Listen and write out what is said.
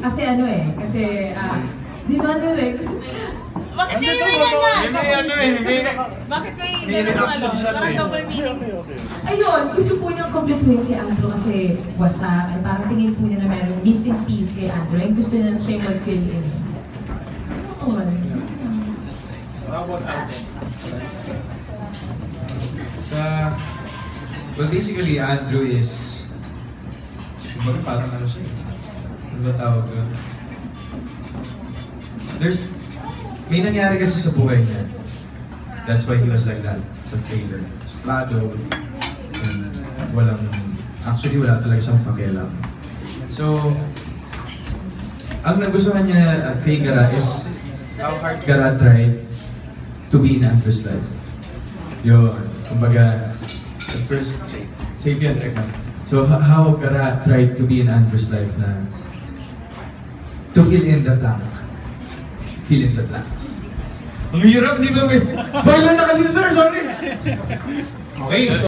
Kasi ano eh, kasi, di ba direct? Bakit may ganyan? Bakit may reaction siya? Parang double meaning. Ayun, gusto po niyang completuin si Andrew kasi wasak. Ay parang tingin po niya na merong missing piece kay Andrew. Ay gusto niya siya mag-fill in. Well, basically, Andrew is parang ano siya. Ano ba tawag yun? May nangyari kasi sa buhay niya. That's why he was like that. Sa trailer. Suplado. Actually, wala talaga siyang pakialam. So, ang nagustuhan niya kay Gara is how hard Gara tried to be in Andrew's life. Yun. Kumbaga, at first, safe yan, Reka. So, how Gara tried to be in Andrew's life na to fill in the blank. Fill in the blanks. Ang hirap, di ba? Spoiler na kasi, sir! Sorry! Okay, so